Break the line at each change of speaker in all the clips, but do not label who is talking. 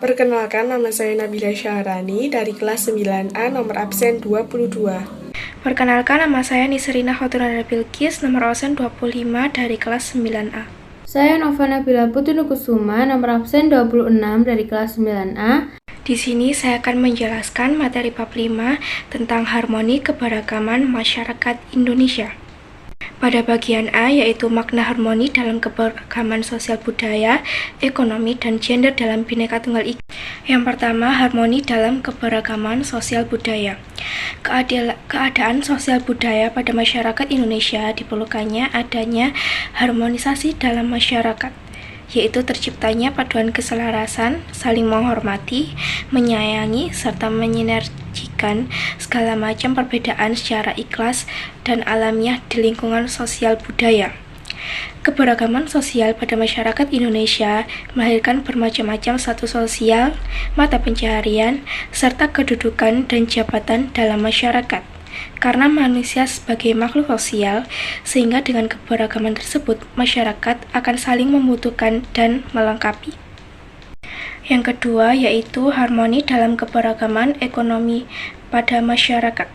Perkenalkan, nama saya Nabila Syahrani dari kelas 9A nomor absen 22.
Perkenalkan, nama saya Nisrina Khoturana Bilqis, nomor absen 25 dari kelas 9A.
Saya Nova Nabila Putri Kusuma, nomor absen 26 dari kelas 9A.
Di sini saya akan menjelaskan materi bab 5 tentang harmoni keberagaman masyarakat Indonesia. Pada bagian A, yaitu makna harmoni dalam keberagaman sosial budaya, ekonomi, dan gender dalam Bhinneka Tunggal Ika. Yang pertama, harmoni dalam keberagaman sosial budaya. Keadaan sosial budaya pada masyarakat Indonesia diperlukannya adanya harmonisasi dalam masyarakat, yaitu terciptanya paduan keselarasan, saling menghormati, menyayangi, serta menyinergikan segala macam perbedaan secara ikhlas dan alamiah di lingkungan sosial budaya. Keberagaman sosial pada masyarakat Indonesia melahirkan bermacam-macam status sosial, mata pencaharian, serta kedudukan dan jabatan dalam masyarakat. Karena manusia sebagai makhluk sosial, sehingga dengan keberagaman tersebut, masyarakat akan saling membutuhkan dan melengkapi. Yang kedua, yaitu harmoni dalam keberagaman ekonomi pada masyarakat.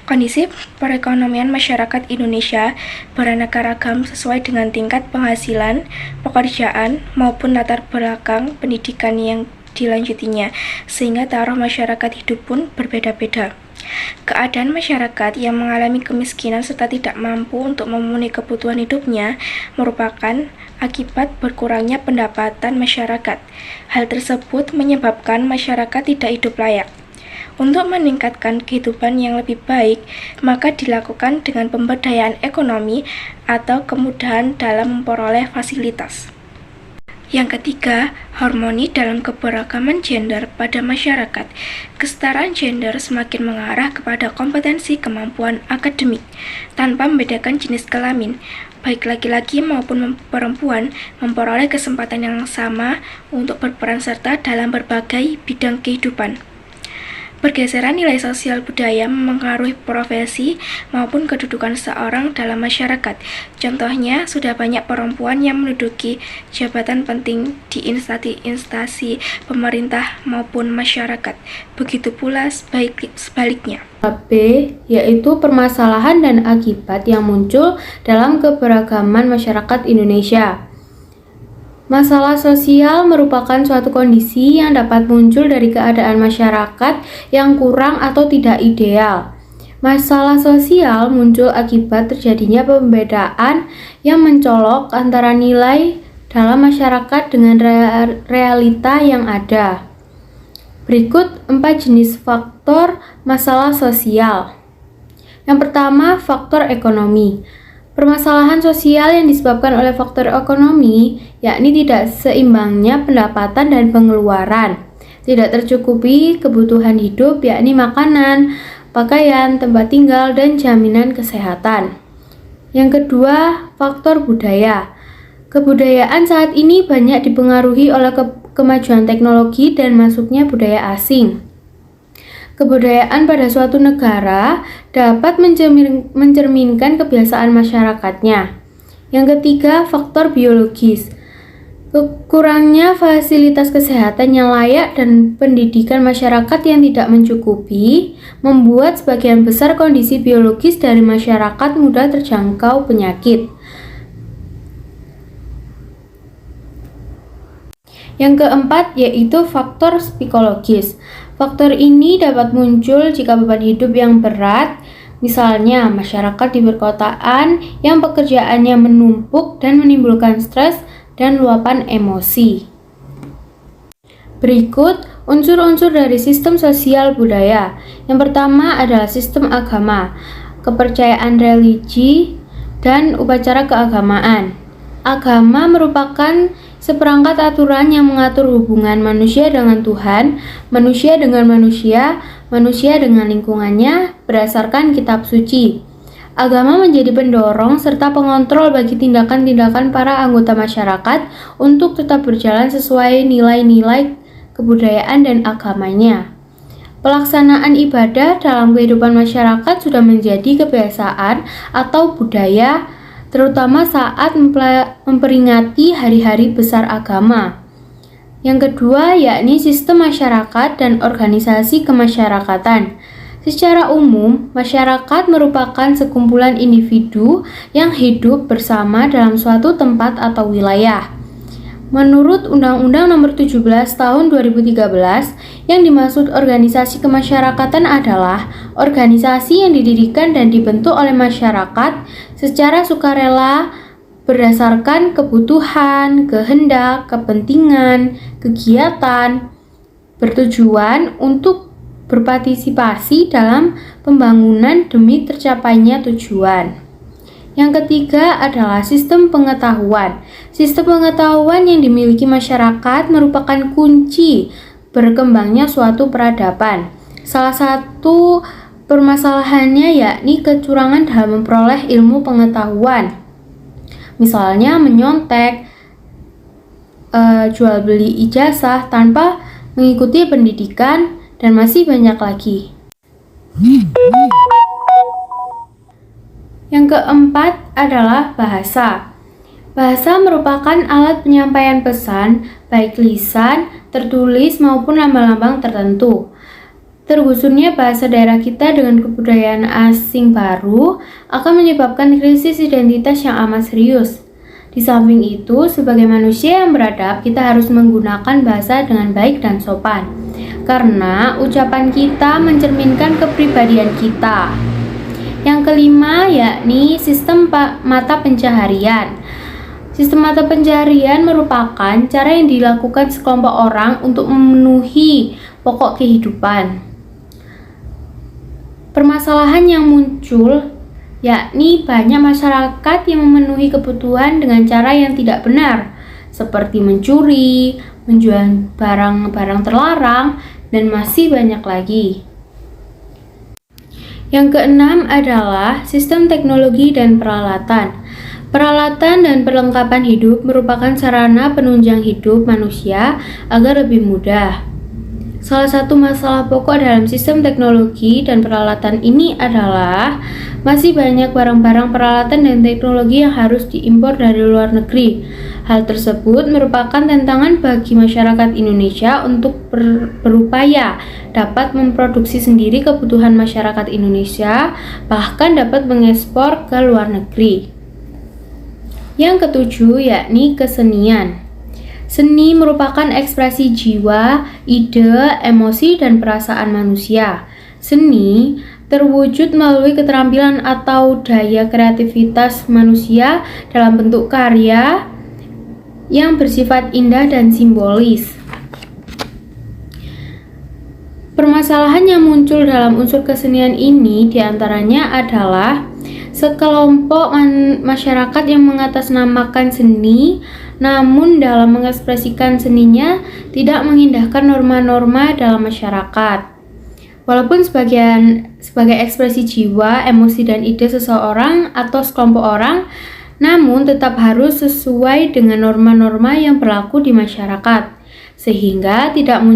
Kondisi perekonomian masyarakat Indonesia beraneka ragam sesuai dengan tingkat penghasilan, pekerjaan, maupun latar belakang pendidikan yang dilanjutinya, sehingga taruh masyarakat hidup pun berbeda-beda. Keadaan masyarakat yang mengalami kemiskinan serta tidak mampu untuk memenuhi kebutuhan hidupnya merupakan akibat berkurangnya pendapatan masyarakat. Hal tersebut menyebabkan masyarakat tidak hidup layak. Untuk meningkatkan kehidupan yang lebih baik, maka dilakukan dengan pemberdayaan ekonomi atau kemudahan dalam memperoleh fasilitas. Yang ketiga, harmoni dalam keberagaman gender pada masyarakat. Kesetaraan gender semakin mengarah kepada kompetensi kemampuan akademik, tanpa membedakan jenis kelamin, baik laki-laki maupun perempuan memperoleh kesempatan yang sama untuk berperan serta dalam berbagai bidang kehidupan. Pergeseran nilai sosial budaya mempengaruhi profesi maupun kedudukan seorang dalam masyarakat. Contohnya, sudah banyak perempuan yang menduduki jabatan penting di instansi pemerintah maupun masyarakat. Begitu pula sebaliknya.
B, yaitu permasalahan dan akibat yang muncul dalam keberagaman masyarakat Indonesia. Masalah sosial merupakan suatu kondisi yang dapat muncul dari keadaan masyarakat yang kurang atau tidak ideal. Masalah sosial muncul akibat terjadinya pembedaan yang mencolok antara nilai dalam masyarakat dengan realita yang ada. Berikut 4 jenis faktor masalah sosial. Yang pertama, faktor ekonomi. Permasalahan sosial yang disebabkan oleh faktor ekonomi, yakni tidak seimbangnya pendapatan dan pengeluaran, tidak tercukupi kebutuhan hidup, yakni makanan, pakaian, tempat tinggal, dan jaminan kesehatan. Yang kedua, faktor budaya. Kebudayaan saat ini banyak dipengaruhi oleh kemajuan teknologi dan masuknya budaya asing. Kebudayaan pada suatu negara dapat mencerminkan kebiasaan masyarakatnya. Yang ketiga, faktor biologis. Kurangnya fasilitas kesehatan yang layak dan pendidikan masyarakat yang tidak mencukupi membuat sebagian besar kondisi biologis dari masyarakat mudah terjangkau penyakit. Yang keempat, yaitu faktor psikologis. Faktor ini dapat muncul jika beban hidup yang berat, misalnya masyarakat di perkotaan yang pekerjaannya menumpuk dan menimbulkan stres dan luapan emosi. Berikut unsur-unsur dari sistem sosial budaya. Yang pertama adalah sistem agama, kepercayaan religi, dan upacara keagamaan. Agama merupakan seperangkat aturan yang mengatur hubungan manusia dengan Tuhan, manusia dengan manusia, manusia dengan lingkungannya berdasarkan kitab suci. Agama menjadi pendorong serta pengontrol bagi tindakan-tindakan para anggota masyarakat untuk tetap berjalan sesuai nilai-nilai kebudayaan dan agamanya. Pelaksanaan ibadah dalam kehidupan masyarakat sudah menjadi kebiasaan atau budaya, terutama saat memperingati hari-hari besar agama. Yang kedua, yakni sistem masyarakat dan organisasi kemasyarakatan. Secara umum, masyarakat merupakan sekumpulan individu yang hidup bersama dalam suatu tempat atau wilayah. Menurut Undang-Undang Nomor 17 Tahun 2013, yang dimaksud organisasi kemasyarakatan adalah organisasi yang didirikan dan dibentuk oleh masyarakat secara sukarela berdasarkan kebutuhan, kehendak, kepentingan, kegiatan, bertujuan untuk berpartisipasi dalam pembangunan demi tercapainya tujuan. Yang ketiga adalah sistem pengetahuan. Sistem pengetahuan yang dimiliki masyarakat merupakan kunci berkembangnya suatu peradaban. Salah satu permasalahannya yakni kecurangan dalam memperoleh ilmu pengetahuan. Misalnya menyontek, jual beli ijazah tanpa mengikuti pendidikan, dan masih banyak lagi. Yang keempat adalah bahasa. Bahasa merupakan alat penyampaian pesan, baik lisan, tertulis maupun lambang-lambang tertentu. Tergusurnya bahasa daerah kita dengan kebudayaan asing baru akan menyebabkan krisis identitas yang amat serius. Di samping itu, sebagai manusia yang beradab, kita harus menggunakan bahasa dengan baik dan sopan, karena ucapan kita mencerminkan kepribadian kita. Yang kelima yakni sistem mata pencaharian. Sistem mata pencaharian merupakan cara yang dilakukan sekelompok orang untuk memenuhi pokok kehidupan. Permasalahan yang muncul yakni banyak masyarakat yang memenuhi kebutuhan dengan cara yang tidak benar, seperti mencuri, menjual barang-barang terlarang, dan masih banyak lagi. Yang keenam adalah sistem teknologi dan peralatan. Peralatan dan perlengkapan hidup merupakan sarana penunjang hidup manusia agar lebih mudah. Salah satu masalah pokok dalam sistem teknologi dan peralatan ini adalah masih banyak barang-barang peralatan dan teknologi yang harus diimpor dari luar negeri. Hal tersebut merupakan tantangan bagi masyarakat Indonesia untuk berupaya dapat memproduksi sendiri kebutuhan masyarakat Indonesia, bahkan dapat mengekspor ke luar negeri. Yang ketujuh yakni kesenian. Seni merupakan ekspresi jiwa, ide, emosi, dan perasaan manusia. Seni terwujud melalui keterampilan atau daya kreativitas manusia dalam bentuk karya yang bersifat indah dan simbolis. Permasalahan yang muncul dalam unsur kesenian ini diantaranya adalah sekelompok masyarakat yang mengatasnamakan seni, namun dalam mengekspresikan seninya tidak mengindahkan norma-norma dalam masyarakat. Walaupun sebagai ekspresi jiwa, emosi, dan ide seseorang atau sekelompok orang, namun tetap harus sesuai dengan norma-norma yang berlaku di masyarakat, sehingga tidak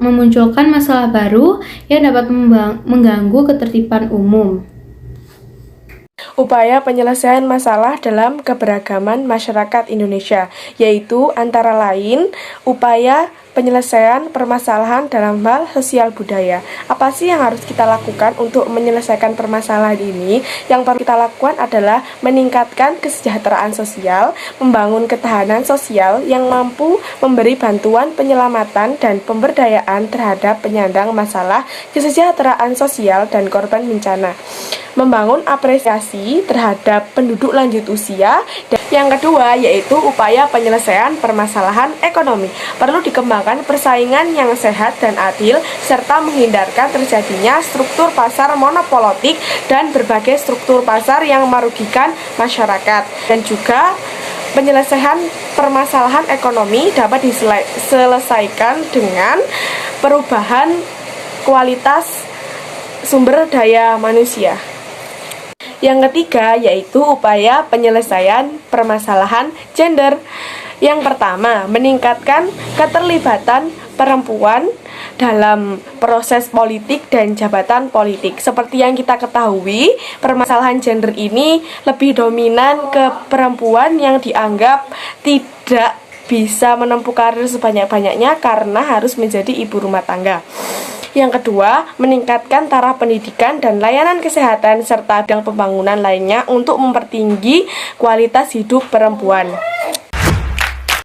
memunculkan masalah baru yang dapat mengganggu ketertiban umum.
Upaya penyelesaian masalah dalam keberagaman masyarakat Indonesia, yaitu antara lain upaya penyelesaian permasalahan dalam hal sosial budaya. Apa sih yang harus kita lakukan untuk menyelesaikan permasalahan ini? Yang perlu kita lakukan adalah meningkatkan kesejahteraan sosial, membangun ketahanan sosial yang mampu memberi bantuan penyelamatan dan pemberdayaan terhadap penyandang masalah kesejahteraan sosial dan korban bencana, membangun apresiasi terhadap penduduk lanjut usia, dan yang kedua yaitu upaya penyelesaian permasalahan ekonomi. Perlu dikembangkan persaingan yang sehat dan adil serta menghindarkan terjadinya struktur pasar monopolitik dan berbagai struktur pasar yang merugikan masyarakat. Dan juga penyelesaian permasalahan ekonomi dapat diselesaikan dengan perubahan kualitas sumber daya manusia. Yang ketiga yaitu upaya penyelesaian permasalahan gender. Yang pertama, meningkatkan keterlibatan perempuan dalam proses politik dan jabatan politik. Seperti yang kita ketahui, permasalahan gender ini lebih dominan ke perempuan yang dianggap tidak bisa menempuh karir sebanyak-banyaknya karena harus menjadi ibu rumah tangga. Yang kedua, meningkatkan taraf pendidikan dan layanan kesehatan serta bidang pembangunan lainnya untuk mempertinggi kualitas hidup perempuan.